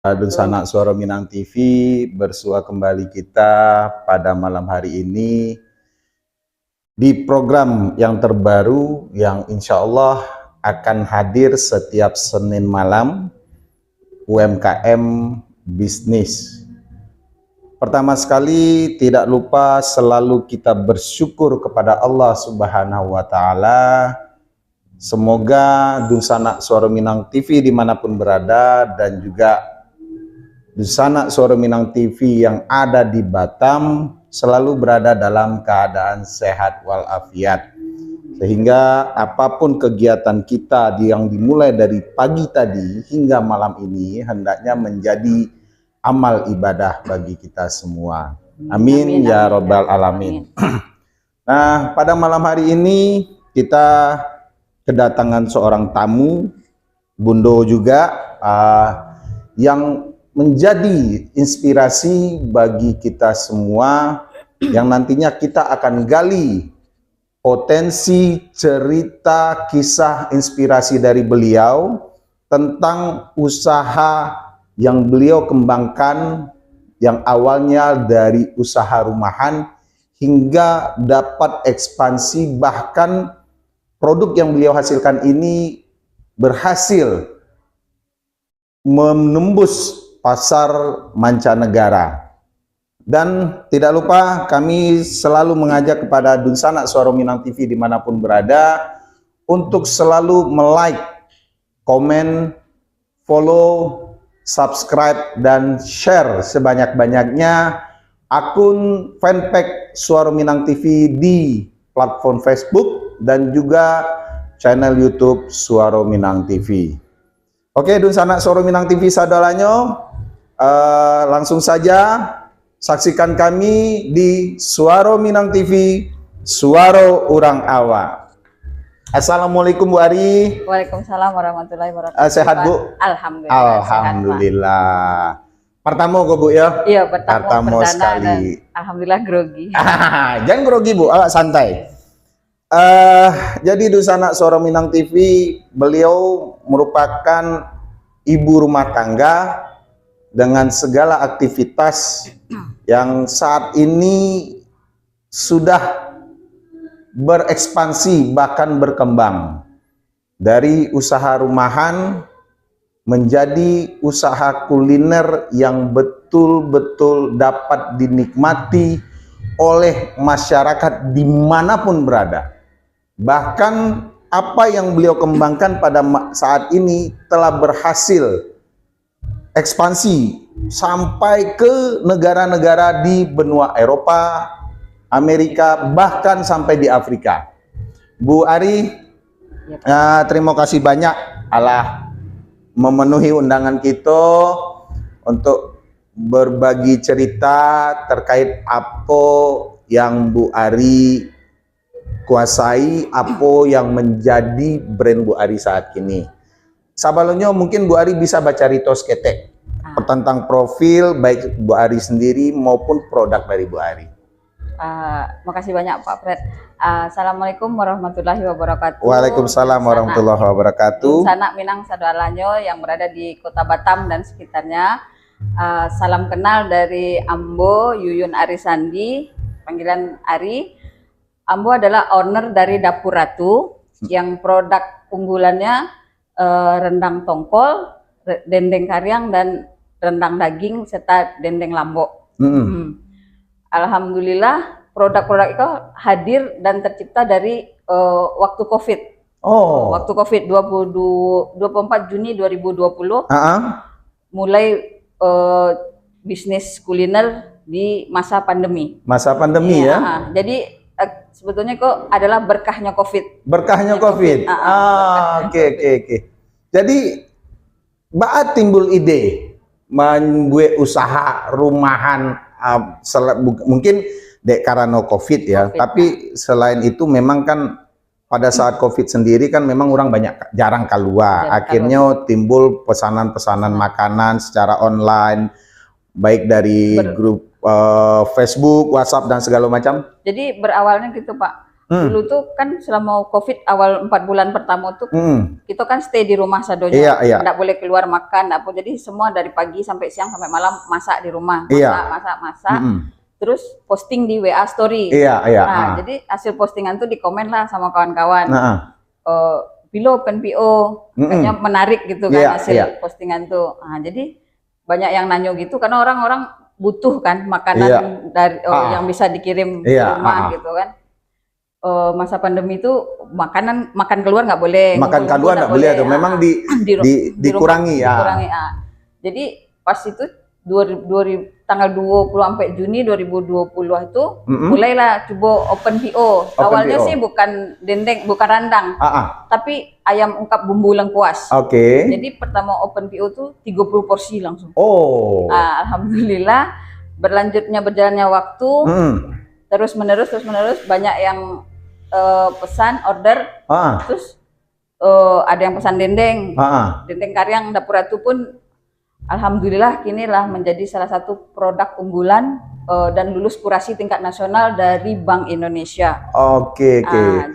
Dunsana Suara Minang TV bersua kembali kita pada malam hari ini di program yang terbaru yang insya Allah akan hadir setiap Senin malam, UMKM bisnis. Pertama sekali tidak lupa selalu kita bersyukur kepada Allah Subhanahu wa Ta'ala. Semoga Dunsana Suara Minang TV dimanapun berada dan juga Dunsana Suara Minang TV yang ada di Batam selalu berada dalam keadaan sehat walafiat, sehingga apapun kegiatan kita yang dimulai dari pagi tadi hingga malam ini hendaknya menjadi amal ibadah bagi kita semua. Amin, ya Rabbal Alamin. Nah, pada malam hari ini kita kedatangan seorang tamu, Bundo juga, yang menjadi inspirasi bagi kita semua, yang nantinya kita akan gali potensi, cerita, kisah, inspirasi dari beliau tentang usaha yang beliau kembangkan, yang awalnya dari usaha rumahan hingga dapat ekspansi, bahkan produk yang beliau hasilkan ini berhasil menembus pasar mancanegara. Dan tidak lupa kami selalu mengajak kepada Dunsana Suara Minang TV dimanapun berada untuk selalu like, komen, follow, subscribe, dan share sebanyak-banyaknya akun fanpage Suara Minang TV di platform Facebook dan juga channel YouTube Suara Minang TV. Oke, Dunsana Suara Minang TV sadalanyo, langsung saja saksikan kami di Suara Minang TV, Suara Urang Awa. Assalamualaikum Bu Ari. Waalaikumsalam warahmatullahi wabarakatuh. Sehat Bu? Alhamdulillah. Alhamdulillah. Pertama kok Bu ya? Iya, pertama sekali. Alhamdulillah grogi. Jangan grogi Bu, santai. Jadi Dunsana Suara Minang TV, beliau merupakan ibu rumah tangga dengan segala aktivitas yang saat ini sudah berekspansi bahkan berkembang dari usaha rumahan menjadi usaha kuliner yang betul-betul dapat dinikmati oleh masyarakat dimanapun berada. Bahkan apa yang beliau kembangkan pada saat ini telah berhasil ekspansi sampai ke negara-negara di benua Eropa, Amerika, bahkan sampai di Afrika. Bu Ari, terima kasih banyak Allah memenuhi undangan kita untuk berbagi cerita terkait apa yang Bu Ari kuasai, apa yang menjadi brand Bu Ari saat ini. Sebelumnya mungkin Bu Ari bisa baca ritos ketek tentang profil baik Bu Ari sendiri maupun produk dari Bu Ari. Makasih banyak Pak Fred. Assalamualaikum warahmatullahi wabarakatuh. Waalaikumsalam warahmatullahi wabarakatuh. Dunsana Minang sadalanyo yang berada di Kota Batam dan sekitarnya. Salam kenal dari Ambo Yuyun Arisandi, panggilan Ari. Ambo adalah owner dari Dapur Ratu yang produk unggulannya rendang tongkol, dendeng karyang, dan rendang daging serta dendeng lombok. Alhamdulillah produk-produk itu hadir dan tercipta dari waktu COVID. Waktu COVID 24 Juni 2020 mulai bisnis kuliner di masa pandemi. Masa pandemi ya. Jadi sebetulnya kok adalah berkahnya COVID. Berkahnya COVID. Oke. Jadi Mbak timbul ide membuat usaha rumahan, mungkin dek karena COVID ya. Tapi selain itu memang kan pada saat COVID sendiri kan memang orang jarang keluar. Akhirnya timbul pesanan-pesanan makanan secara online, baik dari grup Facebook, WhatsApp dan segala macam. Jadi berawalnya gitu Pak. Dulu tuh kan selama COVID awal 4 bulan pertama tuh kita kan stay di rumah sadonya, Iya. nggak boleh keluar makan, nggak boleh. Jadi semua dari pagi sampai siang sampai malam masak di rumah, masak. Terus posting di WA story. Iya. Nah, jadi hasil postingan tuh dikomen lah sama kawan-kawan. Bilo open PO, kayaknya menarik gitu kan hasil postingan tuh. Nah, jadi banyak yang nanyo gitu karena orang-orang butuh kan makanan dari yang bisa dikirim ke rumah gitu kan. Masa pandemi itu makan keluar nggak boleh, makan keluar nggak boleh tuh, memang dikurangi ya. Dikurangi, Jadi pas itu tanggal 20 sampai Juni 2020 itu mulailah coba open PO. Awalnya sih bukan dendeng, bukan randang, tapi ayam ungkap bumbu lengkuas. Jadi pertama open PO tuh 30 porsi langsung. Alhamdulillah berjalannya waktu terus menerus banyak yang pesan order, terus ada yang pesan dendeng karyang. Dapur Ratu pun alhamdulillah kini lah menjadi salah satu produk unggulan dan lulus kurasi tingkat nasional dari Bank Indonesia.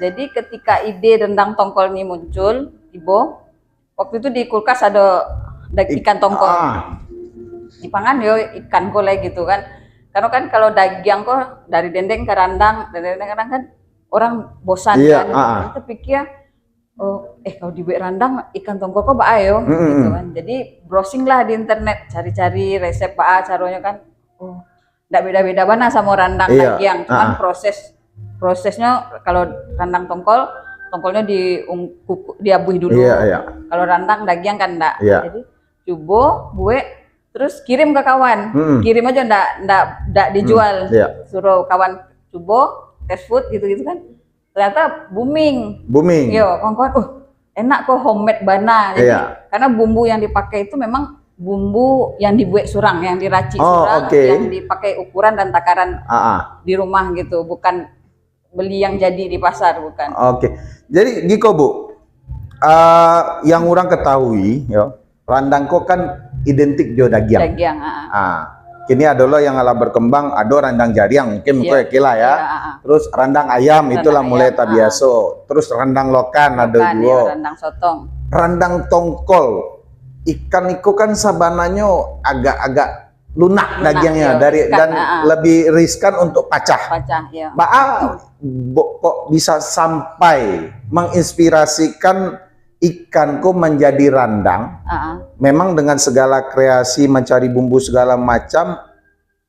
Jadi ketika ide rendang tongkol ini muncul, Ibu, waktu itu di kulkas ada ikan tongkol. Dipangan yo ikan kolai gitu kan. Karena kan kalau daging kok dari dendeng ke randang, kan orang bosan kan. Kita pikir kalau dibuat randang ikan tongkol kok ayo gitu kan. Jadi browsing lah di internet, cari-cari resep caranya kan. Nggak beda-beda mana sama randang daging, cuman prosesnya kalau randang tongkolnya diabuhi dulu. Kalau randang daging kan enggak. Jadi coba buat terus kirim ke kawan, kirim aja ndak dijual, suruh kawan coba test food gitu kan, ternyata booming. Yo, kawan-kawan, enak kok homemade bana. Jadi karena bumbu yang dipakai itu memang bumbu yang dibuat surang, yang diracik surang, yang dipakai ukuran dan takaran di rumah gitu, bukan beli yang jadi di pasar, bukan. Jadi Giko Bu, yang orang ketahui, randang kok kan identik jo daging. Kini adalah yang ala berkembang ada randang jariang mungkin kila ya. Terus randang ayam itulah mulai tabiaso. Terus randang lokan ada dua. Randang sotong. Randang tongkol. Ikan itu kan sabananya agak lunak dagingnya dan lebih riskan untuk pecah. Kok bisa sampai menginspirasikan ikanku menjadi randang, memang dengan segala kreasi mencari bumbu segala macam,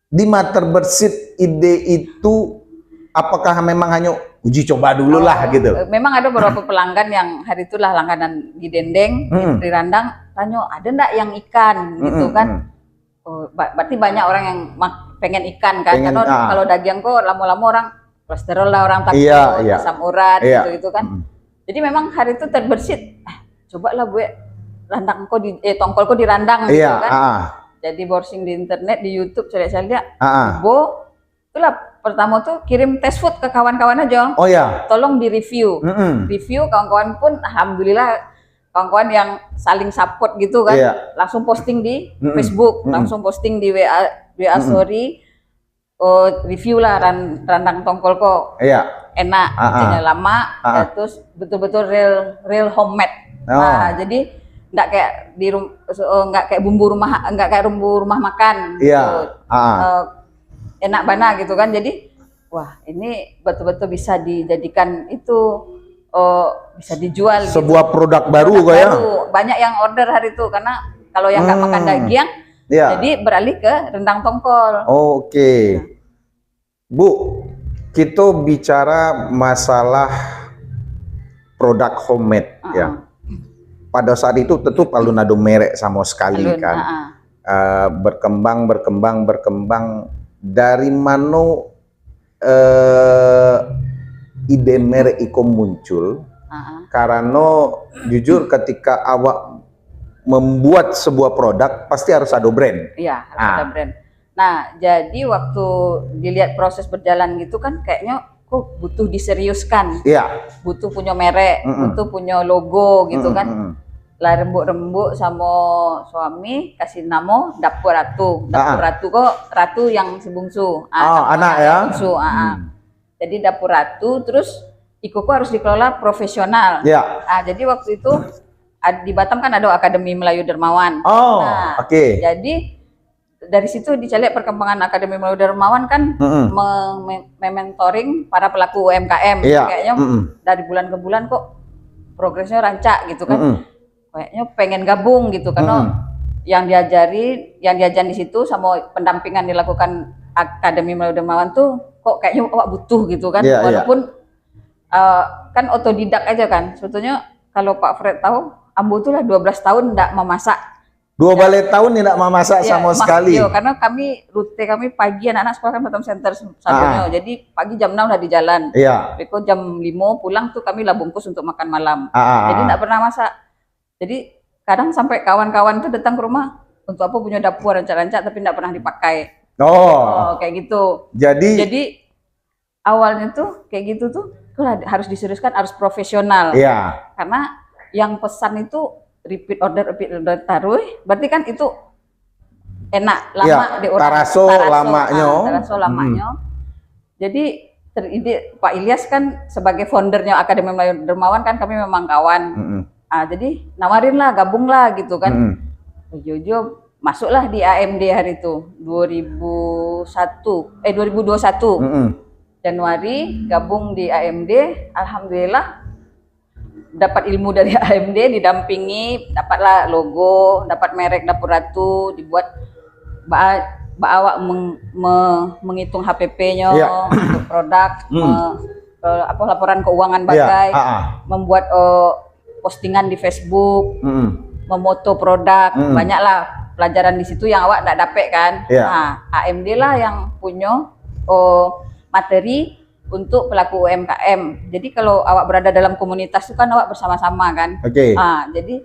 di mata bersit ide itu, apakah memang hanya uji coba dulu lah gitu? Memang ada beberapa pelanggan yang hari itulah langganan di dendeng, di randang, tanya ada ndak yang ikan gitu kan? Berarti banyak orang yang pengen ikan kan? Karena kalau daging kok lama-lama orang kolesterol lah, orang takut asam urat gitu kan. Jadi memang hari itu terbersit, cobalah buat randang tongkol kok di randang gitu kan. Jadi browsing di internet, di YouTube, saya lihat, itulah pertama tuh kirim test food ke kawan-kawan aja. Tolong di review. Review kawan-kawan pun alhamdulillah kawan-kawan yang saling support gitu kan, langsung posting di Facebook, langsung posting di WA story. Review lah randang tongkol kok enak, hasilnya lama, terus betul-betul real homemade. Jadi nggak kayak nggak kayak bumbu rumah makan. Enak bana gitu kan. Jadi wah, ini betul-betul bisa dijadikan itu bisa dijual. Sebuah gitu. Produk baru kok ya. Banyak yang order hari itu karena kalau yang nggak makan daging, jadi beralih ke rendang tongkol. Bu, kita bicara masalah produk homemade ya. Pada saat itu tentu palu nado merek sama sekali kan. Berkembang. Dari mana ide merek itu muncul? Karena jujur ketika awak membuat sebuah produk pasti harus ada brand. Iya, harus ada brand. Nah, jadi waktu dilihat proses berjalan gitu kan kayaknya kok butuh diseriuskan. Butuh punya merek, butuh punya logo gitu kan. Lah rembuk-rembuk sama suami kasih nama Dapur Ratu. Dapur Ratu kok Ratu yang si bungsu. Anak ya. Bungsu, Jadi Dapur Ratu, terus ikuku harus dikelola profesional. Ya. Jadi waktu itu di Batam kan ada Akademi Melayu Dermawan. Oh, Nah, oke. jadi dari situ dicari perkembangan Akademi Melayu Dermawan kan mementoring para pelaku UMKM. Iya. Kayaknya dari bulan ke bulan kok progresnya rancak gitu kan. Kayaknya pengen gabung gitu karena yang diajarin di situ sama pendampingan dilakukan Akademi Melayu Dermawan tuh kok kayaknya awak butuh gitu kan. Iya, Walaupun kan otodidak aja kan. Sebetulnya kalau Pak Fred tahu, Ambo tuh lah 12 tahun enggak memasak. 12 tahun tidak memasak sama sekali. Iya, karena rute kami pagi, anak-anak sekolah kan Batam Center satunya. Jadi pagi jam 6 udah di jalan. Iya. Beko jam 5 pulang tuh kami lah bungkus untuk makan malam. Jadi enggak pernah masak. Jadi kadang sampai kawan-kawan tuh datang ke rumah untuk apa punya dapur rancak-rancak tapi enggak pernah dipakai. Oh, kayak gitu. Jadi awalnya tuh kayak gitu tuh harus diseriuskan, harus profesional. Iya. Karena yang pesan itu repeat order taruh, berarti kan itu enak lama di orang. Taraso lamanya. Jadi Pak Ilyas kan sebagai foundernya Akademi Melayu Dermawan kan kami memang kawan. Jadi nawarin lah, gabung lah gitu kan. Jojo masuklah di AMD hari itu 2021. Januari gabung di AMD, alhamdulillah dapat ilmu dari AMD, didampingi, dapatlah logo, dapat merek Dapur Ratu, dibuat awak menghitung HPP-nya untuk produk, laporan keuangan bagai, membuat postingan di Facebook, memoto produk, banyaklah pelajaran di situ yang awak enggak dapet kan. Nah, AMD lah yang punya materi untuk pelaku UMKM. Jadi kalau awak berada dalam komunitas itu kan awak bersama-sama kan. Jadi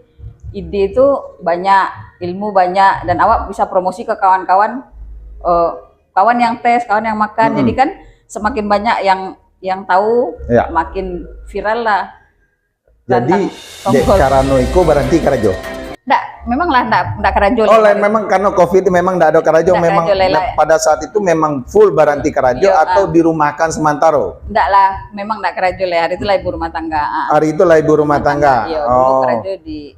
ide itu banyak, ilmu banyak, dan awak bisa promosi ke kawan-kawan, kawan yang tes, kawan yang makan. Jadi kan semakin banyak yang tahu, makin viral lah. Jadi Dek Karano itu berarti karajo. Memang lah enggak karajo. Memang karena Covid memang enggak ada karajo, memang pada saat itu memang full berhenti karajo atau dirumahkan sementara. Enggak lah, memang enggak karajo lah. Hari itu lah ibu rumah tangga. Hari itu lah ibu rumah tangga. Iya, karajo di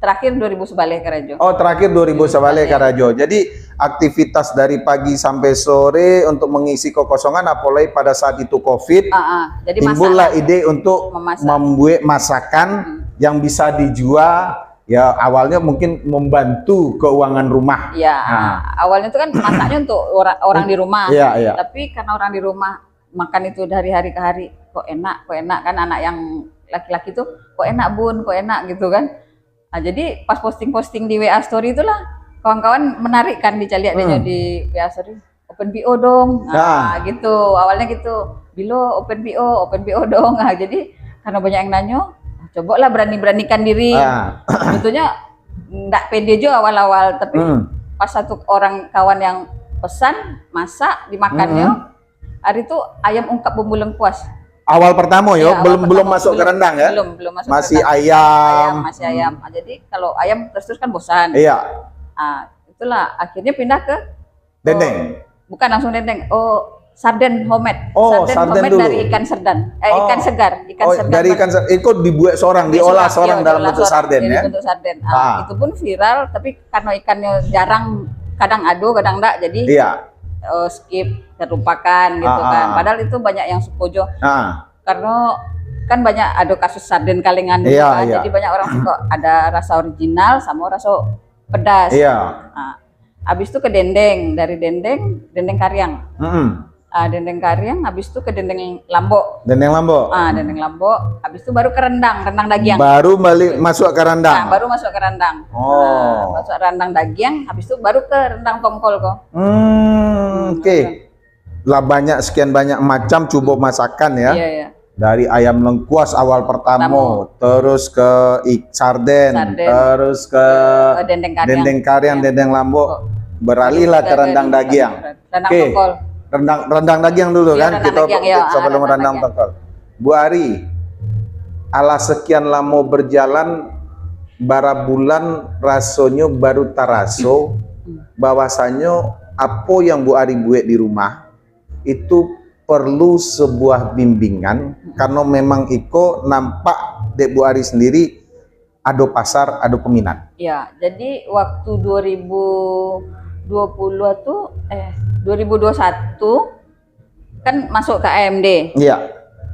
terakhir 2000 sebalik karajo. Terakhir 2000 sebalik karajo. Jadi aktivitas dari pagi sampai sore untuk mengisi kekosongan, apalagi pada saat itu Covid. Jadi timbullah ide untuk membuat masakan yang bisa dijual. Ya awalnya mungkin membantu keuangan rumah. Awalnya itu kan masaknya untuk orang di rumah. Tapi karena orang di rumah makan itu dari hari ke hari, kok enak kan, anak yang laki-laki tuh kok enak bun, kok enak gitu kan. Jadi pas posting di WA story itulah kawan-kawan menarik kan, dicari di WA story, open PO dong. Gitu awalnya gitu, Bilo open PO dong. Jadi karena banyak yang nanya, cobalah beranikan diri. Sebetulnya enggak pede juga awal-awal, tapi pas satu orang kawan yang pesan masak dimakannya, hari itu ayam ungkap bumbu lengkuas. Awal pertama belum masuk ke rendang ya? Belum masuk. Masih ke ayam. Masih ayam. Jadi kalau ayam terus kan bosan. Itulah akhirnya pindah ke dendeng. Bukan langsung dendeng. Sarden homemade. Sarden homemade dulu. dari ikan sarden. Ikan segar. Dari ikan segar. Itu dibuat diolah seorang dalam bentuk sarden ya. Bentuk sarden. Itu pun viral, tapi karena ikannya jarang, kadang adu, kadang enggak, jadi skip, terlupakan gitu kan. Padahal itu banyak yang setuju. Karena kan banyak ada kasus sarden kalengan dulu kan. Jadi banyak orang suka ada rasa original sama rasa pedas. Habis itu ke dendeng, dari dendeng karyang. Dendeng karyang, habis itu ke dendeng lambok. Dendeng lambok. Dendeng lambok. Habis itu baru ke rendang daging. Baru balik masuk ke rendang. Baru masuk ke rendang. Masuk rendang daging, habis itu baru ke rendang tongkol kok. Oke. Lah sekian banyak macam coba masakan ya. Dari ayam lengkuas awal pertama, terus ke sarden, terus ke dendeng karyang, dendeng lambok. Beralihlah ke rendang daging. Rendang tongkol. Rendang daging dulu kan, kita sebelum rendang tongkol. Bu Ari, ala sekian lama berjalan, bara bulan rasanya baru taraso, bahwasannya apa yang Bu Ari buat di rumah itu perlu sebuah bimbingan karena memang iko nampak Dek Bu Ari sendiri ada pasar, ada peminat. Ya, jadi waktu 2020 tuh 2021 kan masuk ke AMD. Iya.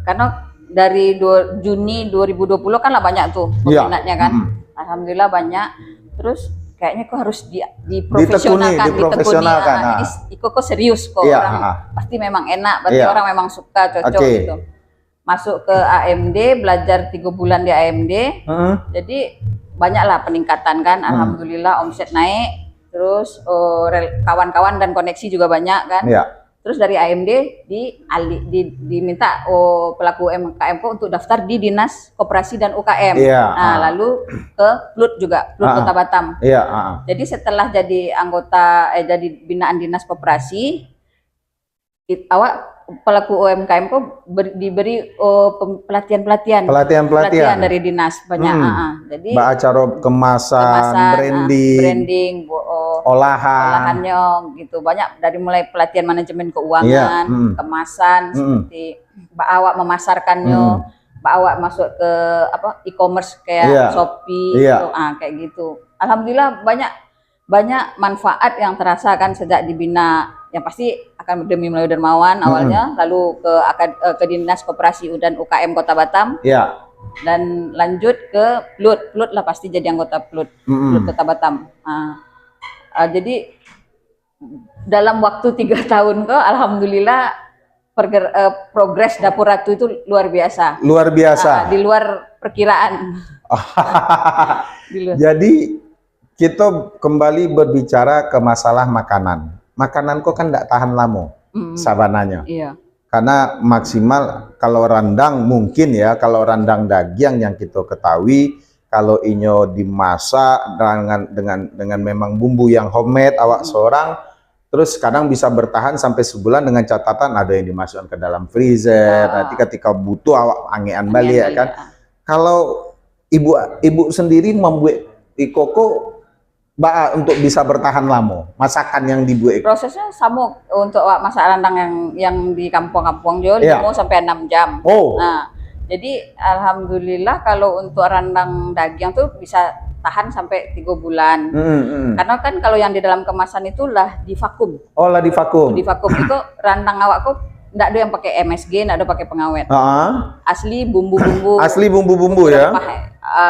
Karena dari Juni 2020 kan lah banyak tuh peminatnya kan. Alhamdulillah banyak. Terus kayaknya kok harus diprofesionalkan, diprofesionalkan. Ini Iko kok serius kok orang pasti memang enak, berarti orang memang suka, cocok gitu. Masuk ke AMD, belajar 3 bulan di AMD, jadi banyaklah peningkatan kan, alhamdulillah omset naik, terus kawan-kawan dan koneksi juga banyak kan. Terus dari AMD diminta pelaku UMKM untuk daftar di Dinas Koperasi dan UKM. Nah, lalu ke PLUT juga, PLUT Kota Batam. Jadi setelah jadi anggota jadi binaan Dinas Koperasi, awak pelaku UMKM kok diberi pelatihan dari dinas banyak. Jadi acara kemasan, branding, olahannya gitu banyak, dari mulai pelatihan manajemen keuangan, kemasan seperti awak memasarkannya, awak masuk ke e-commerce kayak Shopee gitu, kayak gitu. Alhamdulillah banyak manfaat yang terasa kan sejak dibina. Yang pasti Akademi Melayu Dermawan awalnya, lalu ke Dinas Koperasi dan UKM Kota Batam, dan lanjut ke PLUT lah pasti jadi anggota PLUT Kota Batam. Jadi dalam waktu 3 tahun kok, alhamdulillah progres Dapur Ratu itu luar biasa. Luar biasa. Di luar perkiraan. Jadi kita kembali berbicara ke masalah makanan. Makanan kok kan tidak tahan lama sabananya. Karena maksimal kalau rendang mungkin ya, kalau rendang daging yang kita ketahui, kalau inyo dimasak dengan memang bumbu yang homemade awak seorang, terus kadang bisa bertahan sampai sebulan dengan catatan ada yang dimasukkan ke dalam freezer. Nanti ketika butuh awak angean balik ya kan. Kalau ibu sendiri membuat ikoko untuk bisa bertahan lama, masakan yang dibuat. Prosesnya sama untuk masak rendang yang di kampung-kampung jo 5 sampai 6 jam. Nah, jadi alhamdulillah kalau untuk rendang daging tuh bisa tahan sampai 3 bulan. Karena kan kalau yang di dalam kemasan itulah divakum. Lah divakum. Divakum itu rendang awak kok enggak ada yang pakai MSG, enggak ada pakai pengawet. Asli bumbu-bumbu. Asli bumbu-bumbu ya.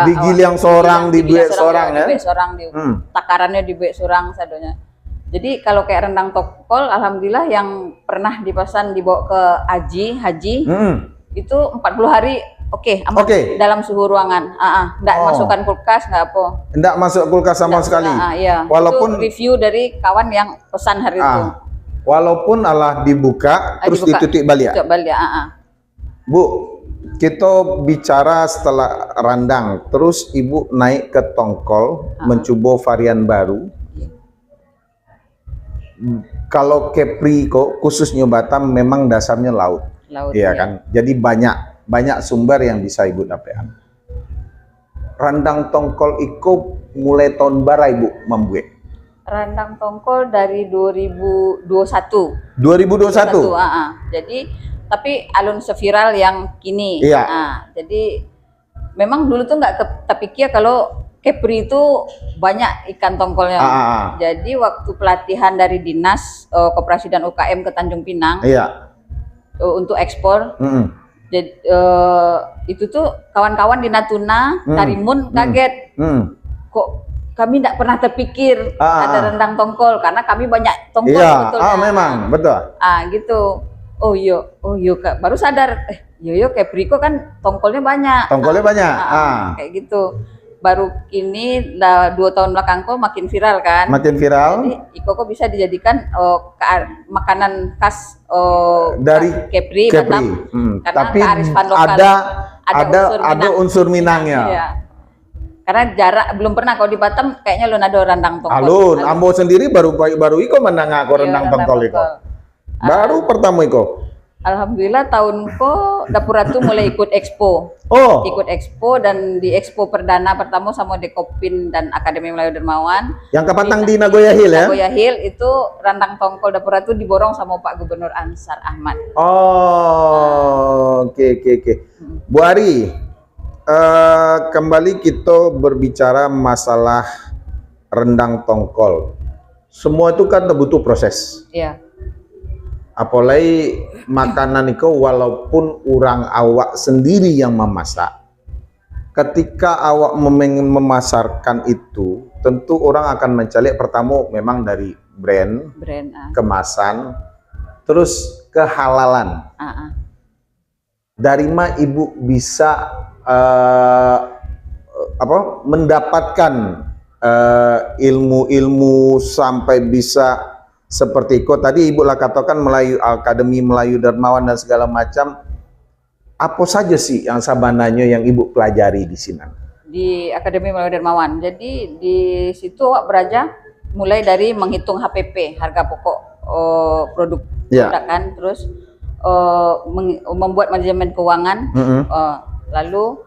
Digiling seorang, dibuat seorang ya. Takarannya dibuat seorang sadonya. Jadi kalau kayak rendang tokol, alhamdulillah yang pernah dipesan dibawa ke haji, itu 40 hari aman dalam suhu ruangan. Enggak masukkan kulkas, enggak apa. Enggak masuk kulkas sama sekali. Walaupun itu review dari kawan yang pesan hari itu. Walaupun dibuka terus ditutup balik. Bu, kita bicara setelah rendang, terus ibu naik ke tongkol, mencoba varian baru. Kalau Kepri kok khususnya Batam memang dasarnya laut, iya kan. Jadi banyak sumber yang bisa ibu dapatkan. Rendang tongkol itu mulai tahun berapa ibu membuat? Rendang tongkol dari 2021. 2021. Jadi tapi alun seviral yang kini. Jadi memang dulu tuh nggak terpikir kalau Kepri itu banyak ikan tongkolnya. Jadi waktu pelatihan dari Dinas Koperasi dan UKM ke Tanjung Pinang untuk ekspor, jadi, itu tuh kawan-kawan di Natuna, Karimun kaget. Kok kami tidak pernah terpikir ada rendang tongkol, karena kami banyak tongkol sebetulnya. Memang betul. Gitu. Oh yo Kak, baru sadar. Kepri kok kan tongkolnya banyak. Kayak gitu. Baru ini 2 tahun belakang kok makin viral kan. Makin viral. Jadi ikoko bisa dijadikan makanan khas dari Kepri. Batam. Tapi ada unsur Minangnya. Karena belum pernah kalau di Batam kayaknya lu ada rendang tongkol. Alun, ambo sendiri baru iko menang aku rendang tongkol iko. Baru pertama iko. Alhamdulillah tahun ko Dapur Ratu mulai ikut expo. Oh, Ikut expo dan di expo perdana pertama sama Dekopin dan Akademi Melayu Dermawan. yang kepatang di Nagoya Hill ya? Nagoya Hill itu randang tongkol Dapur Ratu diborong sama Pak Gubernur Ansar Ahmad. Oh, oke. Bu Ari, kembali kita berbicara masalah rendang tongkol. Semua itu kan butuh proses. Iya. Apalagi makanan itu walaupun orang awak sendiri yang memasak, ketika awak memasarkan itu, tentu orang akan mencari pertama memang dari brand, kemasan, terus kehalalan. Dari mana ibu bisa mendapatkan ilmu-ilmu sampai bisa seperti itu tadi ibu lah katakan Melayu Akademi Melayu Dermawan dan segala macam. Apa saja sih yang sabananya yang ibu pelajari di sini? Di Akademi Melayu Dermawan. Jadi di situ awak belajar mulai dari menghitung HPP, harga pokok produk kan, terus membuat manajemen keuangan, lalu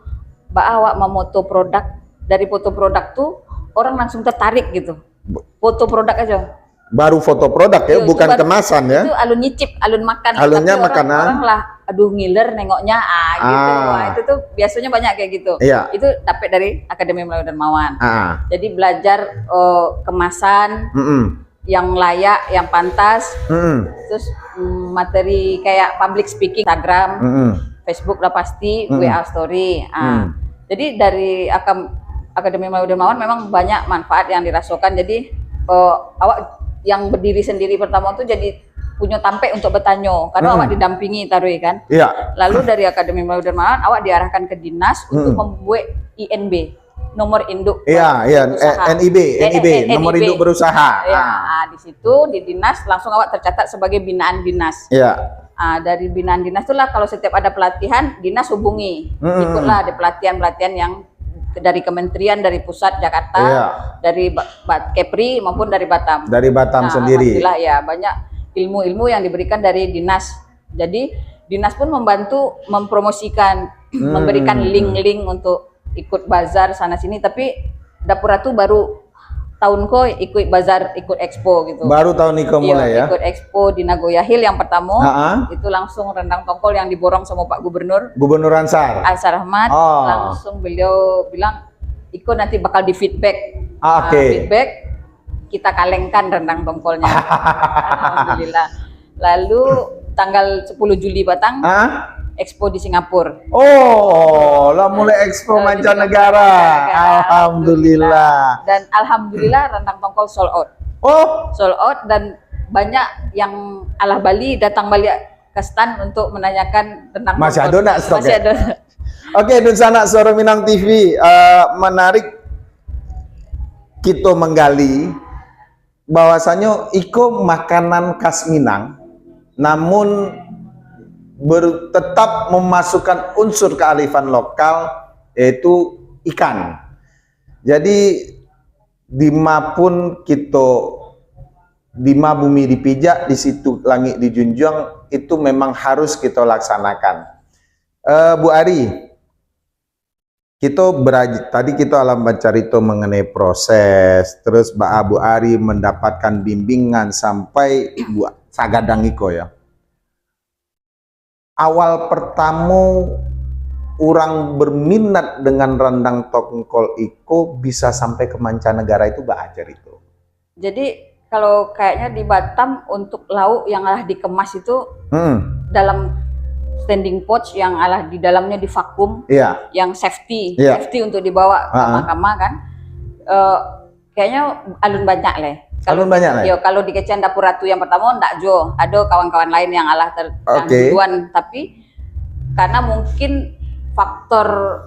awak memoto produk. Dari foto produk tuh orang langsung tertarik gitu. Foto produk aja. Baru foto produk ya, bukan kemasan ya. Itu alun nyicip, alun makan. Alunnya tapi makanan. Orang lah, aduh ngiler nengoknya, gitu. Itu tuh biasanya banyak kayak gitu. Iya. Itu dapat dari Akademi Melayu Dermawan. Jadi belajar kemasan yang layak, yang pantas. Terus materi kayak public speaking, Instagram, Facebook lah pasti, WA story. Jadi dari Akademi Melayu Dermawan memang banyak manfaat yang dirasakan. Jadi awak yang berdiri sendiri pertama tuh jadi punya tampe untuk bertanya karena awak didampingi taruh kan. Lalu dari Akademi Melayu Dermawan awak diarahkan ke dinas untuk membuat INB, nomor induk NIB nomor induk berusaha. Di situ di dinas langsung awak tercatat sebagai binaan dinas. Dari binaan dinas itulah kalau setiap ada pelatihan dinas hubungi, ikutlah ada pelatihan yang dari kementerian, dari pusat Jakarta, dari Kepri maupun dari Batam. Dari Batam sendiri. Alhamdulillah ya banyak ilmu-ilmu yang diberikan dari dinas. Jadi dinas pun membantu mempromosikan, memberikan link-link untuk ikut bazar sana sini. Tapi Dapur Ratu baru tahun ko ikut bazar, ikut expo gitu. Baru tahun ini mulai ya. Ikut expo di Nagoya Hill yang pertama. Itu langsung rendang tongkol yang diborong sama Pak Gubernur. Gubernur Ansar Ahmad. Langsung beliau bilang, ikut nanti bakal di feedback. Feedback kita kalengkan rendang tongkolnya. Alhamdulillah. Lalu tanggal 10 Juli Batang. Expo di Singapura. Lah mulai expo mancanegara. Alhamdulillah. Dan alhamdulillah rendang tongkol sold out. Sold out dan banyak yang alah Bali datang balik ke stand untuk menanyakan tentang masih tongkol. Ada nak stok. Masih ada. Oke, Dun Sanak Suara Minang TV, menarik kita menggali bahwasanya iko makanan khas Minang, namun tetap memasukkan unsur kearifan lokal yaitu ikan. Jadi dimapun kita dima bumi dipijak, di situ langit dijunjung, itu memang harus kita laksanakan. Bu Ari, kita tadi kita alam bercerita mengenai proses, terus Bu Ari mendapatkan bimbingan sampai buat sagadang iko ya. Awal pertama orang berminat dengan rendang tongkol iko bisa sampai ke mancanegara itu belajar itu. Jadi kalau kayaknya di Batam untuk lauk yang alah dikemas itu dalam standing pouch yang alah di dalamnya di vakum, yang safety untuk dibawa ke mahkamah kan, kayaknya alun banyak lah. Kalau di Kecian Dapur Ratu yang pertama ndak jo, ada kawan-kawan lain yang alah duluan, tapi karena mungkin faktor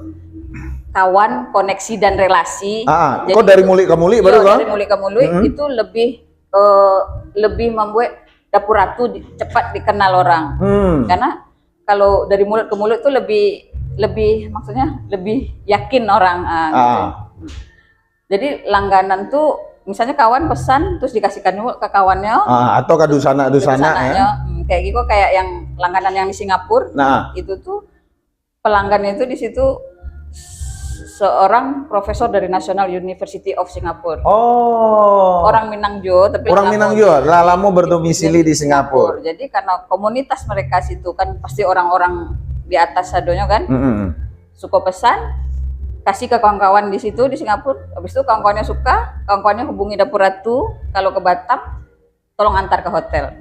kawan, koneksi dan relasi. Jadi kok dari mulik ke mulik baru kan? Dari mulik ke mulik itu lebih membuat Dapur Ratu cepat dikenal orang. Karena kalau dari mulut ke mulut itu lebih maksudnya lebih yakin orang. Gitu. Jadi langganan tuh misalnya kawan pesan terus dikasihkan ke kawannya atau ke dusana ya. Kayak gitu kayak yang langganan yang di Singapura. Nah, Itu tuh pelanggannya itu di situ seorang profesor dari National University of Singapore. oh, Orang Minangjo, tapi orang Minangjo, lalamu berdomisili di Singapura. Jadi karena komunitas mereka situ kan pasti orang-orang di atas sadonya kan, suka pesan, kasih ke kawan-kawan di situ di Singapura. Habis itu kawan-kawannya suka, kawan-kawannya hubungi Dapur Ratu. Kalau ke Batam, tolong antar ke hotel.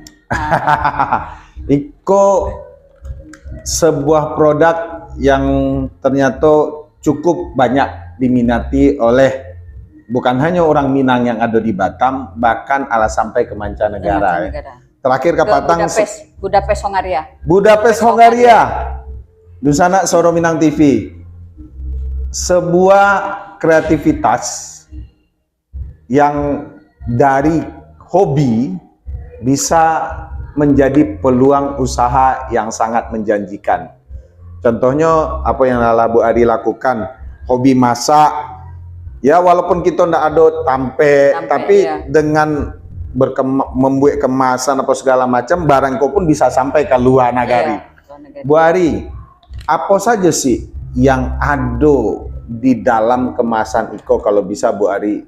Iko sebuah produk yang ternyata cukup banyak diminati oleh bukan hanya orang Minang yang ada di Batam, bahkan ala sampai ke mancanegara. Terakhir ke Patang, Budapest, Hongaria. Budapest, Hongaria. Dusana Soro Minang TV. Sebuah kreativitas yang dari hobi bisa menjadi peluang usaha yang sangat menjanjikan. Contohnya apa yang Bu Ari lakukan, hobi masak. Ya walaupun kita ndak ada tampe tapi iya. dengan membuat kemasan apa segala macam, barang kau pun bisa sampai ke luar negeri. Iya, Bu Ari, apa saja sih yang ada di dalam kemasan Iko kalau bisa Bu Ari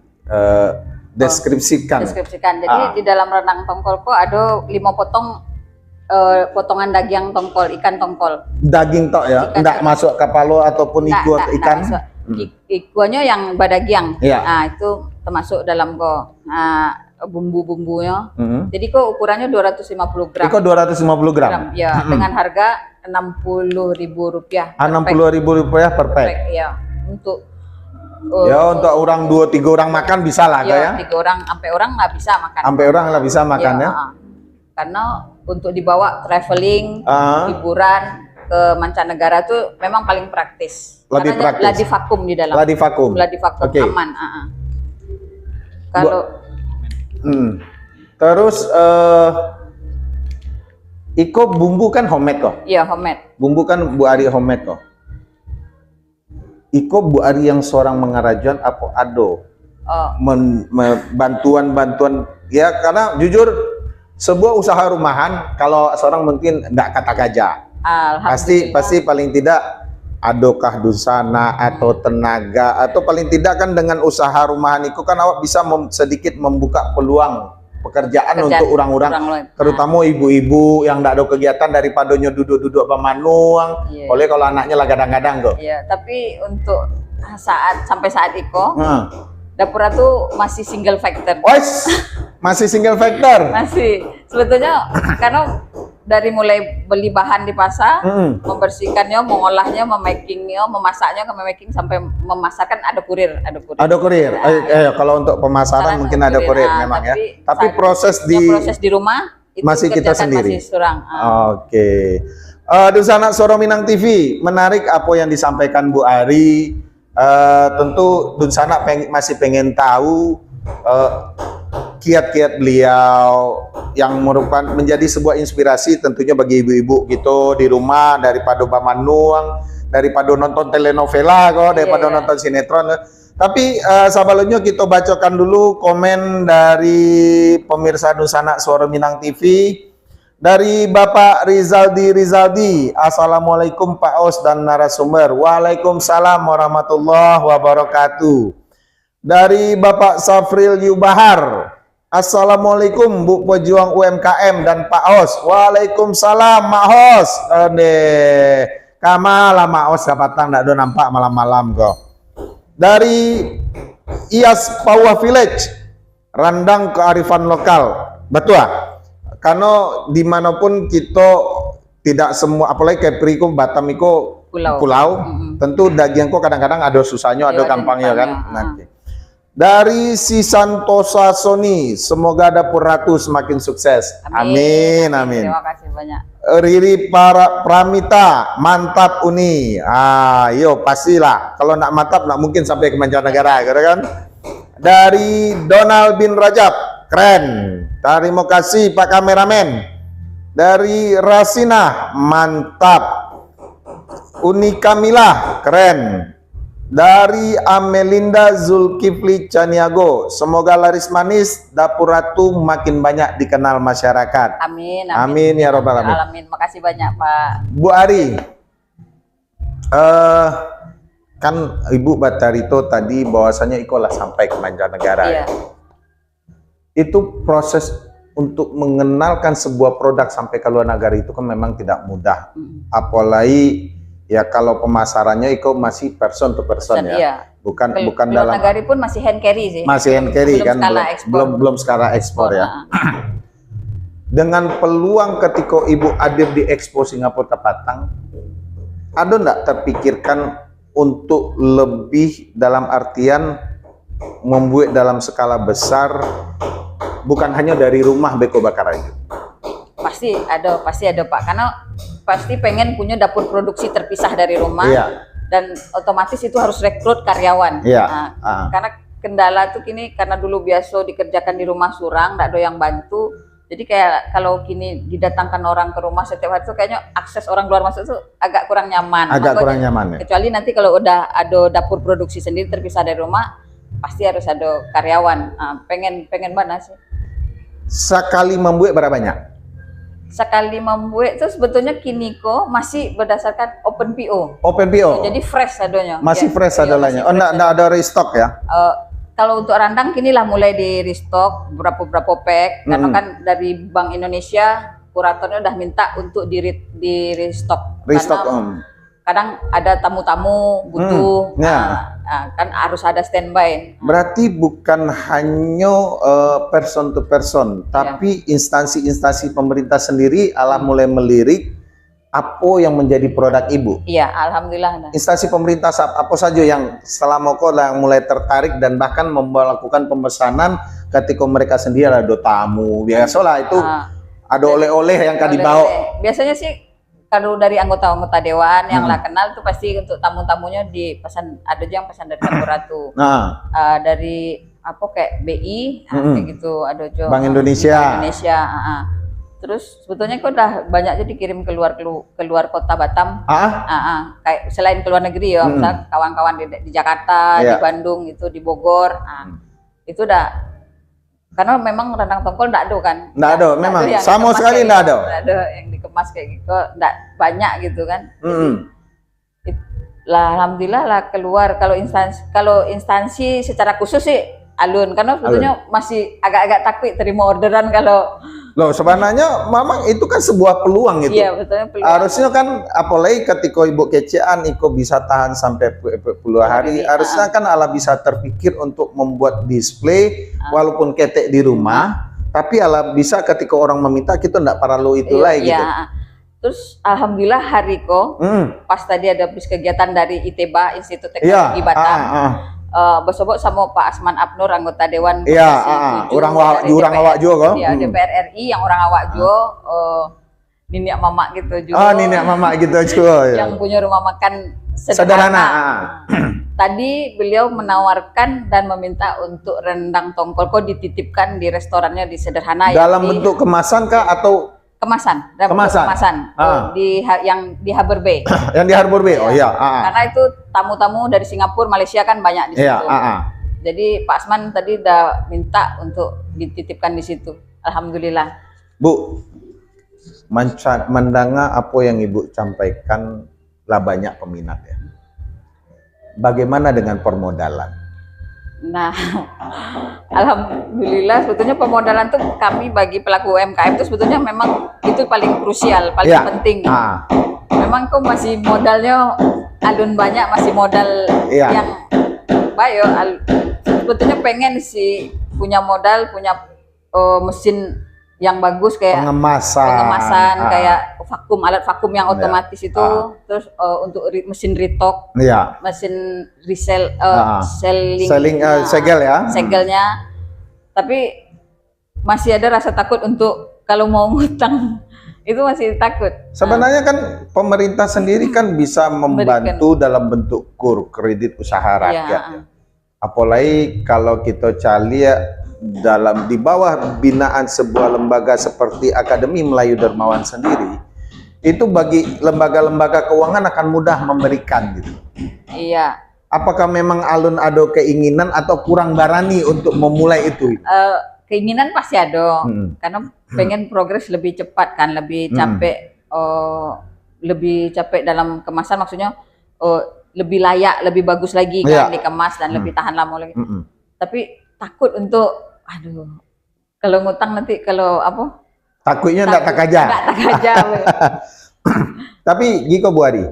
deskripsikan? Deskripsikan. Jadi di dalam renang tongkolku ada 5 potong potongan daging tongkol, ikan tongkol. Daging tok ya, enggak masuk kapalo ataupun iku atau ikan. Ikuannya yang badagiang. Iya. Nah, itu termasuk dalam kok bumbu-bumbunya. Jadi kok ukurannya 250 gram. Iko 250 gram. Ya, dengan harga Rp60.000. Rp60.000 per pack. Ya, untuk ya untuk orang 2-3 orang makan bisa lah ya. 3 orang sampai orang nggak bisa makan. Sampai orang lah bisa makan ya. Karena untuk dibawa traveling, hiburan ke mancanegara tuh memang paling praktis. Lebih karena praktis. Ladi vakum di dalam. Ladi vakum. Okay. Aman. Kalau terus Iko bumbu kan homemade kok. iya homemade. Bumbu kan Bu Ari homemade kok. Iko Bu Ari yang seorang mengarajuan apa ado bantuan ya, karena jujur sebuah usaha rumahan kalau seorang mungkin enggak kata gajah. Pasti paling tidak adokah dusana atau tenaga atau paling tidak kan dengan usaha rumahan itu kan awak bisa sedikit membuka peluang pekerjaan untuk orang-orang, terutama ibu-ibu yang tidak ada kegiatan daripada duduk-duduk pemanuang. Oleh kalau anaknya lah gadang-gadang kok. Iya, tapi untuk sampai saat itu Dapur Ratu masih single factor. Masih single factor. Masih. Sebetulnya karena dari mulai beli bahan di pasar, membersihkannya, mengolahnya, memakingnya, memasaknya, sampai memasarkan ada kurir. Ada kurir. Kalau untuk pemasaran mungkin ada kurir memang ya. Tapi proses di rumah itu masih kita sendiri. Masih surang. Oke. Dusana Soro Minang TV, menarik apa yang disampaikan Bu Ari. Tentu Dunsana masih pengen tahu kiat-kiat beliau yang merupakan menjadi sebuah inspirasi tentunya bagi ibu-ibu gitu di rumah, daripada bamanuang, daripada nonton telenovela kok, daripada nonton sinetron. Tapi sebelumnya kita bacakan dulu komen dari pemirsa Dusana Suara Minang TV. Dari Bapak Rizaldi, Assalamualaikum Pak Os dan narasumber. Waalaikumsalam warahmatullahi wabarakatuh. Dari Bapak Safril Yubahar, Assalamualaikum Bu Pejuang UMKM dan Pak Os. Waalaikumsalam Mak Os. Kamala Mak Os kapatang ndak do nampak malam-malam kok. Dari Iyas Pawah Village, Randang Kearifan Lokal. Betul. Karena dimanapun kita tidak semua, apalagi kayak Priku Batam itu pulau. Tentu daging kok kadang-kadang ada susahnya, ada gampangnya kan. Nanti. Dari si Santosa Sony, semoga Dapur Ratu semakin sukses. Amin. Terima kasih banyak. Riri Pramita, mantap Uni. Yo pastilah. Kalau nak mantap, nak mungkin sampai ke mancanegara, kan? Dari Donald bin Rajab. Keren. Terima kasih Pak Kameramen. Dari Rasina, mantap. Uni Kamila, keren. Dari Amelinda Zulkifli Caniago, semoga laris manis, Dapur Ratu makin banyak dikenal masyarakat. Amin. Amin ya robbal alamin. Alamin. Makasih banyak Pak. Bu Ari, kan Ibu Batarito tadi bahwasanya ikolah sampai ke mancanegara. Iya. Itu proses untuk mengenalkan sebuah produk sampai ke luar negara itu kan memang tidak mudah. Apalagi ya kalau pemasarannya itu masih person to person ya. Iya. Bukan Luar dalam negara pun masih hand carry sih. masih hand carry kan, skala ekspor. belum skala ekspor ya. Dengan peluang ketika Ibu hadir di Expo Singapura Tapatang, ada enggak terpikirkan untuk lebih dalam artian membuat dalam skala besar, bukan hanya dari rumah Beko Bakar itu? Pasti ada Pak, karena pasti pengen punya dapur produksi terpisah dari rumah. Iya. Dan otomatis itu harus rekrut karyawan. Iya. Nah, karena kendala tuh kini karena dulu biasa dikerjakan di rumah surang, nggak ada yang bantu. Jadi kayak kalau kini didatangkan orang ke rumah setiap hari tuh kayaknya akses orang keluar masuk tuh agak kurang nyaman. Kurang nyaman ya. Kecuali nanti kalau udah ada dapur produksi sendiri terpisah dari rumah, pasti harus ada karyawan. Nah, pengen mana sih? Sekali membuat berapa banyak? Sekali membuat itu sebetulnya kini kok masih berdasarkan open PO. Open PO. Jadi fresh adanya. Masih Ya, fresh iya, adanya. masih Oh, enggak ada restock ya? Kalau untuk randang kini lah mulai di restock berapa pack karena kan dari Bank Indonesia kuratornya udah minta untuk di restock. Restock. Karena kadang ada tamu-tamu butuh, kan harus ada standby. Berarti bukan hanya person to person, tapi instansi-instansi pemerintah sendiri mulai melirik apa yang menjadi produk Ibu. Iya, alhamdulillah. Instansi pemerintah apa saja yang setelah Moko yang mulai tertarik dan bahkan melakukan pemesanan ketika mereka sendiri ada tamu. Biasalah itu ada oleh-oleh yang kan dibawa. Biasanya sih kalau dari anggota-anggota dewan yang lah kenal tuh pasti untuk tamu-tamunya dipesan, ada yang pesan dari Dapur Ratu. Dari apa kayak BI kayak gitu, ada juga Bank Indonesia. Terus sebetulnya kok udah banyak jadi dikirim keluar kota Batam. Kayak selain keluar negeri ya, misal kawan-kawan di Jakarta, di Bandung itu, di Bogor. Itu udah karena memang rendang tongkol enggak ada kan. Enggak ada, memang sama sekali enggak ada. Enggak ada yang dikemas kayak gitu, enggak banyak gitu kan. Lah alhamdulillah lah keluar. Kalau instansi secara khusus sih alun, karena sebetulnya masih agak-agak takut terima orderan kalau loh sebenarnya memang itu kan sebuah peluang itu. Iya, betulnya peluang. Harusnya kan apalagi ketika Ibu kecean Iko bisa tahan sampai puluh hari, harusnya kan ala bisa terpikir untuk membuat display walaupun ketek di rumah, tapi ala bisa ketika orang meminta kita enggak perlu itu lagi gitu. Terus alhamdulillah Hariko pas tadi ada kegiatan dari ITBA, Institut Teknologi Batam. Bersebut sama Pak Asman Abnur, anggota Dewan orang awak juga ya, DPR RI yang orang awak juga, niniak mamak gitu juga. Niniak mamak gitu juga yang punya rumah makan sederhana. Tadi beliau menawarkan dan meminta untuk rendang tongkol kok dititipkan di restorannya di Sederhana dalam bentuk kemasan kah atau kemasan. Yang di Harbour Bay. Yang di Harbour Bay. Oh iya. Karena itu tamu-tamu dari Singapura, Malaysia kan banyak di situ. Jadi Pak Asman tadi udah minta untuk dititipkan di situ. Alhamdulillah. Bu, mendengar apa yang Ibu sampaikan lah banyak peminat ya. Bagaimana dengan permodalan? Nah, alhamdulillah sebetulnya pemodalan tuh kami bagi pelaku UMKM itu sebetulnya memang itu paling krusial, paling penting. Memang kok masih modalnya alun banyak, masih modal yang bayo. Sebetulnya pengen sih punya modal, punya mesin yang bagus kayak pengemasan kayak vakum, alat vakum yang otomatis itu, terus untuk mesin retok, mesin segelnya. Tapi masih ada rasa takut untuk kalau mau ngutang, itu masih takut. Sebenarnya kan pemerintah sendiri kan bisa membantu dalam bentuk kredit usaha rakyat. Apalagi kalau kita cari di bawah binaan sebuah lembaga seperti Akademi Melayu Dermawan sendiri, itu bagi lembaga-lembaga keuangan akan mudah memberikan gitu. Iya. Apakah memang alun ada keinginan atau kurang berani untuk memulai itu? Keinginan pasti ada, Hmm. karena pengen progres lebih cepat kan, lebih capek, lebih capek dalam kemasan, maksudnya lebih layak, lebih bagus lagi kan Iya. dikemas dan lebih tahan lama lagi. Mm-mm. Tapi takut untuk, aduh, kalau ngutang nanti kalau apa? Takutnya enggak tak aja. Enggak tak aja. Tapi Giko Bu Ari,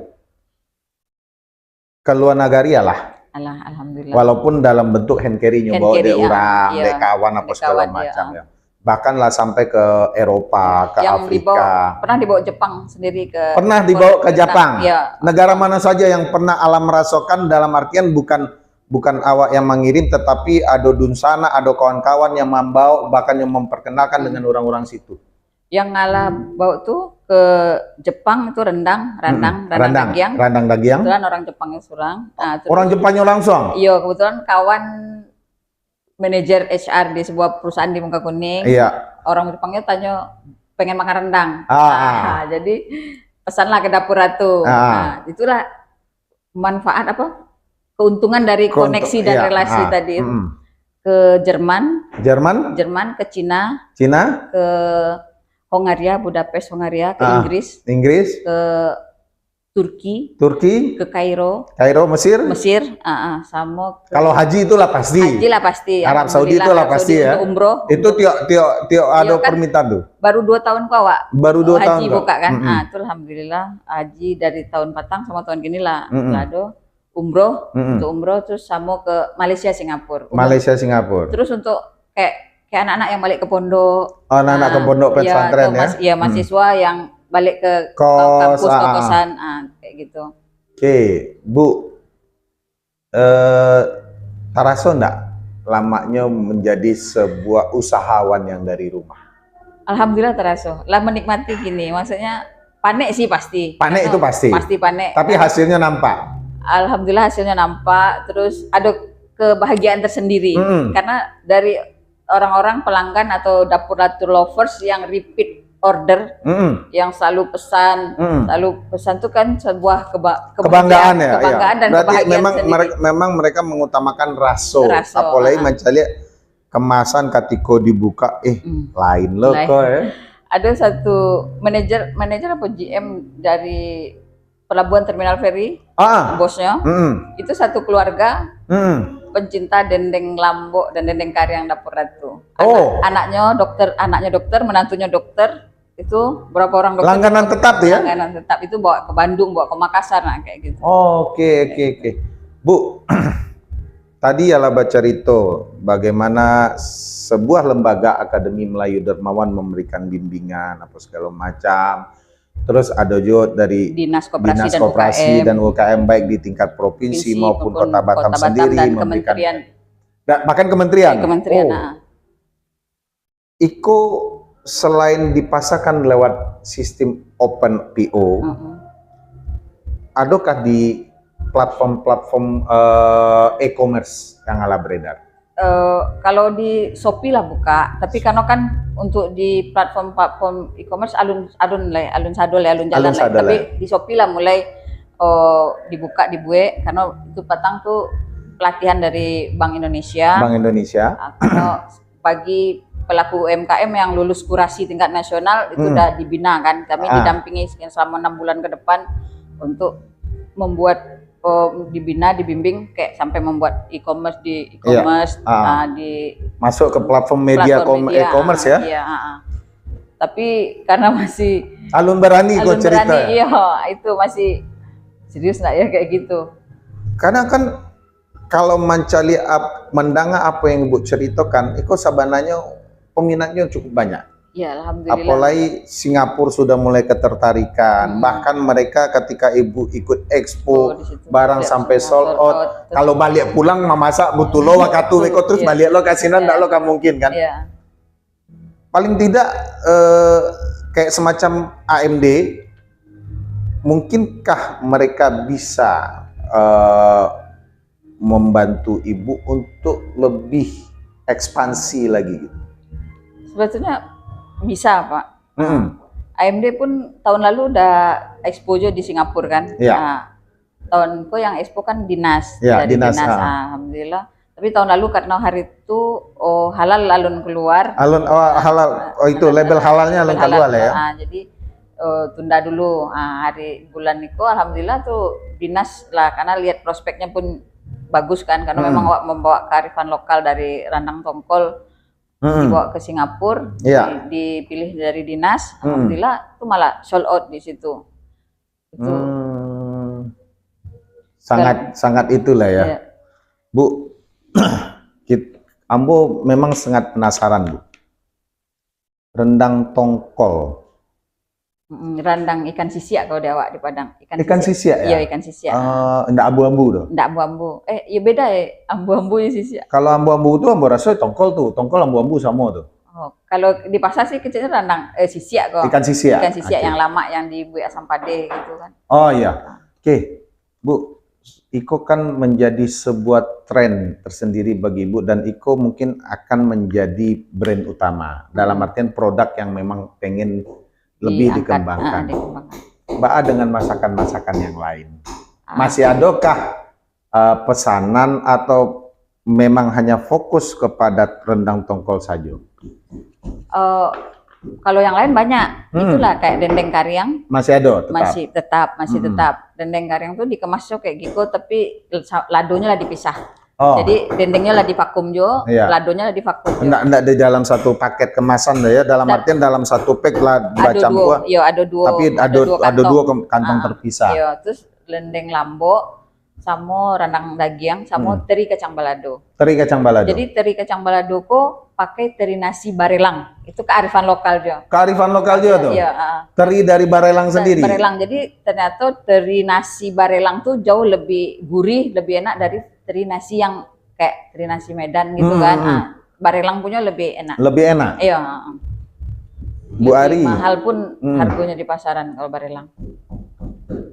keluar negari ya lah. Alah, alhamdulillah. Walaupun dalam bentuk hand carry Hand bawa carry, dek orang, iya. dek kawan apa Dek segala kawan, macam iya. ya. Bahkan lah sampai ke Eropa, ke yang Afrika. pernah dibawa Jepang sendiri ke. Pernah dibawa ke Jepang. Ya. Negara mana saja yang pernah alam merasakan, dalam artian bukan awak yang mengirim, tetapi ada dunsana, ada kawan-kawan yang membawa, bahkan yang memperkenalkan dengan orang-orang situ. Yang ngalah bawa tuh ke Jepang itu rendang dagiang. Rendang dagiang. Kebetulan orang Jepangnya surang. Nah, Orang Jepangnya langsung. Iya, kebetulan kawan manajer HR di sebuah perusahaan di Muka Kuning. Iya. Orang Jepangnya tanya pengen makan rendang. Ah. Jadi pesanlah ke dapur ratu. Nah, itulah manfaat apa? Keuntungan dari koneksi dan relasi tadi itu. Ke Jerman, ke Cina, ke Hongaria, Budapest, Hongaria, ke Inggris, ke Turki, ke Kairo, Mesir, sama kalau haji itulah pasti. Haji lah pasti. Arab Saudi itulah pasti ya. Umroh. Itu tiap ada kan, permintaan tuh. Baru 2 tahun kok, Wak. Baru 2 tahun. Haji buka kan. Itu alhamdulillah haji dari tahun patang sama tahun gini lah. Lalu umroh, untuk umroh terus sama ke Malaysia, Singapura. Terus untuk kayak anak-anak yang balik ke pondok. Anak-anak ke pondok pesantren ya. Iya, mahasiswa yang balik ke kampus kosan, kayak gitu. Oke, Bu. Terasa enggak lamanya menjadi sebuah usahawan yang dari rumah? Alhamdulillah terasa. Lah menikmati gini, maksudnya panik sih pasti. Panik itu pasti. Pasti panik. Tapi hasilnya nampak. Alhamdulillah hasilnya nampak, terus ada kebahagiaan tersendiri. Karena dari orang-orang pelanggan atau dapur ratu lovers yang repeat order, yang selalu pesan tuh kan sebuah kebanggaan ya. Dan berarti kebahagiaan memang mereka mengutamakan raso. Apalagi mencari kemasan ketika dibuka, lain loh kok ya. Ada satu manajer apa GM dari Pelabuhan Terminal Ferry, bosnya, itu satu keluarga pencinta dendeng Lambok dan dendeng kari yang dapur ratu. Anaknya dokter, menantunya dokter, itu berapa orang dokter? Langganan tetap ya? Langganan tetap, itu bawa ke Bandung, bawa ke Makassar, nah kayak gitu. Oke. Bu, tadi ya lah cerita bagaimana sebuah lembaga Akademi Melayu Dermawan memberikan bimbingan apa segala macam. Terus ada juga dari Dinas Koperasi dan UKM baik di tingkat provinsi maupun Kota Batam sendiri dan memberikan kementerian. Bahkan kementerian. Iko selain dipasarkan lewat sistem open PO, adakah di platform-platform e-commerce yang ala beredar? Kalau di Shopee lah buka, tapi karena kan untuk di platform e-commerce alun sadol, tapi di Shopee lah mulai dibuka di Bue, karena itu patang tuh pelatihan dari Bank Indonesia. Karena bagi pelaku UMKM yang lulus kurasi tingkat nasional itu udah dibina kan, kami didampingi selama 6 bulan ke depan untuk membuat dibimbing kayak sampai membuat e-commerce di masuk ke platform media e-commerce ya. Iya, tapi karena masih alun berani kok cerita. Iya, itu masih serius nggak ya kayak gitu. Karena kan kalau mencari mendengar apa yang Ibu ceritakan, itu sebenarnya peminatnya cukup banyak. Ya, alhamdulillah. Apalagi Singapura sudah mulai ketertarikan. Bahkan mereka ketika Ibu ikut expo, barang sampai sold out. Kalau balik pulang memasak butuh lo wakatu weko terus balik lo kasinan ndak lo kan mungkin kan. Paling tidak kayak semacam AMD, mungkinkah mereka bisa membantu Ibu untuk lebih ekspansi lagi gitu? Sebetulnya bisa, Pak. AMD pun tahun lalu udah exposure di Singapura kan. Ya. Nah, tahunku yang expo kan dinas, Ya, dari dinas, dinas, alhamdulillah. Tapi tahun lalu karena hari itu halal alun keluar. Alun halal. Oh itu label halalnya alun Halal, keluar ya. jadi tunda dulu. Hari bulan itu alhamdulillah tuh dinas lah, karena lihat prospeknya pun bagus kan, karena memang membawa kearifan lokal dari Randang Tongkol dibawa ke Singapura, Iya. dipilih dari dinas, alhamdulillah tuh malah sold out di situ. Itu sangat itulah ya. ya. Bu, Ambo memang sangat penasaran, Bu. Rendang tongkol. Rendang ikan sisiak kalau di awak di Padang. Ikan sisiak ya? Iya, ikan sisiak. Ndak abu-abu tuh. Ndak ambu-ambu. Ya beda ya, ambu-ambu ya sisiak. Kalau ambu-ambu tuh ambo rasa tongkol tuh. Tongkol ambu-ambu sama tuh. Oh, kalau di pasar sih kecilnya rendang sisiak kok. Ikan sisiak. Ikan sisiak yang lama yang dibuat asam pade gitu kan. Oh iya. Oke, Bu. Iko kan menjadi sebuah tren tersendiri bagi Ibu, dan Iko mungkin akan menjadi brand utama. Dalam artian produk yang memang pengen lebih dikembangkan. Mbak A dengan masakan-masakan yang lain. Masih adakah pesanan atau memang hanya fokus kepada rendang tongkol saja? Kalau yang lain banyak, itulah kayak dendeng kariang. Masih ada tetap? Masih tetap. Dendeng kariang tuh dikemasnya kayak gitu, tapi ladonya lah dipisah. Oh. Jadi dendengnya lah divakum jo, ladonya lah divakum jo. Enggak di dalam satu paket kemasan ya, dalam artian dalam satu pack lah ada dua. Iya, ada dua. Tapi ada dua kantong terpisah. Iya, terus dendeng lambo sama rendang daging sama teri kacang balado. Teri kacang balado. Jadi teri kacang balado kok pakai teri nasi barelang. Itu kearifan lokal jo. Kearifan lokal juga tuh. Iya, teri dari barelang sendiri. Barelang. Jadi ternyata teri nasi barelang tuh jauh lebih gurih, lebih enak dari teri nasi yang kayak teri nasi Medan gitu kan. Barelang punya lebih enak. Lebih enak. Iya. Bu Ari. Mahal pun harganya di pasaran kalau barelang.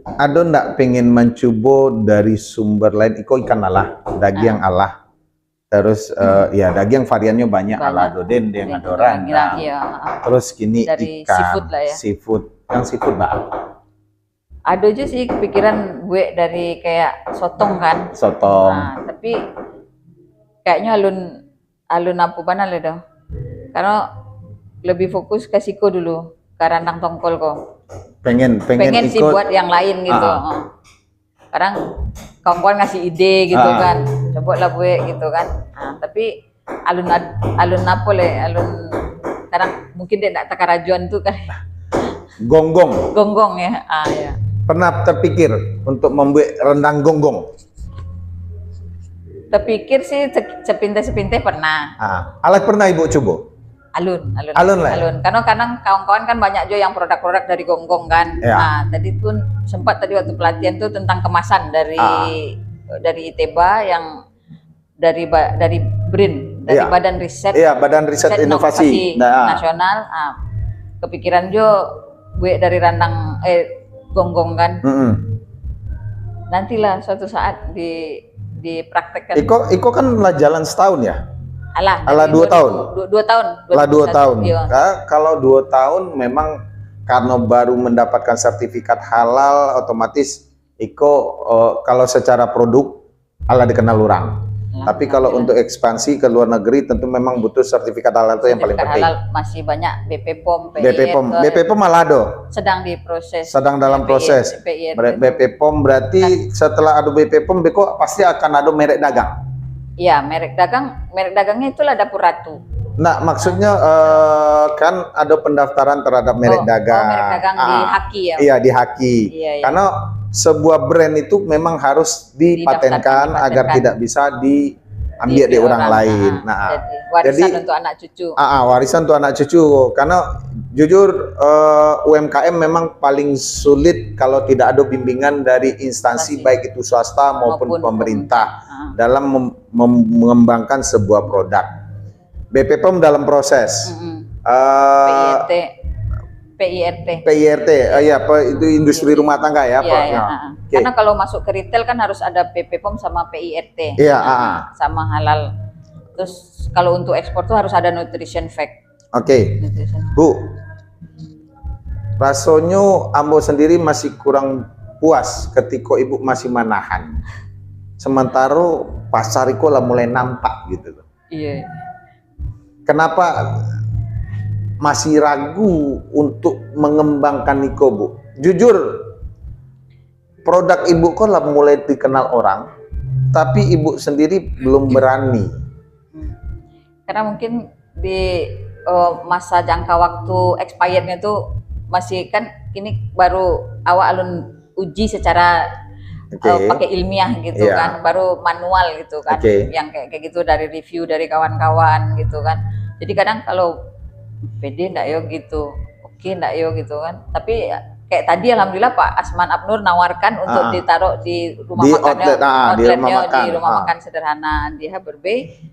Ada ndak pengen mencoba dari sumber lain? Iko ikan alah, daging alah. Terus ya daging variannya banyak, ala ada dendeng, ada rendang. Terus kini dari ikan, seafood lah ya. Seafood. Yang seafood Mbak. Ada aja sih kepikiran gue dari kayak sotong kan. Sotong. Nah, tapi kayaknya alun apa banal ya dong. Karena lebih fokus ke siko dulu, ke rendang tongkol kok. Pengen sih buat yang lain gitu. Sekarang kawan-kawan ngasih ide gitu kan, coba lah gue gitu kan. Tapi alun apa le, alun sekarang mungkin dia tidak takarajuan tuh kan. Gonggong ya. Ya. Pernah terpikir untuk membuat rendang gonggong? Terpikir sih sepintas pernah. Alat pernah Ibu coba? Alun. Karena kadang kawan-kawan kan banyak juga yang produk-produk dari gonggong kan. Tadi tuh sempat tadi waktu pelatihan tuh tentang kemasan dari ITEBA yang dari BRIN, dari Badan Riset. Iya, Badan Riset Inovasi Nasional. Kepikiran juga gue dari rendang gonggong kan. Nantilah suatu saat dipraktekkan. Iko kan lah jalan setahun ya? Alah 2 tahun. 2 tahun. Lah 2 tahun. Iya. Kalau 2 tahun memang karena baru mendapatkan sertifikat halal, otomatis Iko kalau secara produk ala dikenal orang. Tapi kalau untuk ekspansi ke luar negeri tentu memang butuh sertifikat halal itu yang paling penting. Halal masih banyak BPOM, BPOM malah ada. Sedang diproses. Sedang dalam proses. BPOM berarti setelah ada BPOM, Beko pasti akan ada merek dagang. Iya, merek dagangnya itulah Dapur Ratu. Nah, maksudnya kan ada pendaftaran terhadap merek dagang. Merek dagang di Haki ya. Iya, di Haki. Iya. Karena sebuah brand itu memang harus dipatenkan agar tidak bisa diambil di orang lain. Nah, warisan untuk anak cucu. Warisan untuk anak cucu. Karena jujur UMKM memang paling sulit kalau tidak ada bimbingan dari instansi baik itu swasta maupun pemerintah dalam mengembangkan sebuah produk. BPOM dalam proses. PIRT, ya itu industri rumah tangga ya, Pak. Okay. Karena kalau masuk ke retail kan harus ada BPOM sama PIRT, sama halal. Terus kalau untuk ekspor tuh harus ada nutrition fact. Bu, rasanya Ambo sendiri masih kurang puas ketika ibu masih manahan. Sementara pasar itu lah mulai nampak gitu loh. Iya. Kenapa masih ragu untuk mengembangkan Niko, Bu? Jujur, produk ibu kok lah mulai dikenal orang, tapi ibu sendiri belum berani. Karena mungkin di masa jangka waktu expirednya tuh masih kan ini baru awal alun uji secara pakai ilmiah gitu kan, baru manual gitu kan, yang kayak gitu dari review dari kawan-kawan gitu kan. Jadi kadang kalau pede ndak yo gitu, oke ndak yo gitu kan. Tapi kayak tadi alhamdulillah Pak Asman Abnur nawarkan untuk ditaruh di rumah makannya, outletnya di rumah makan sederhana di Haber Bay.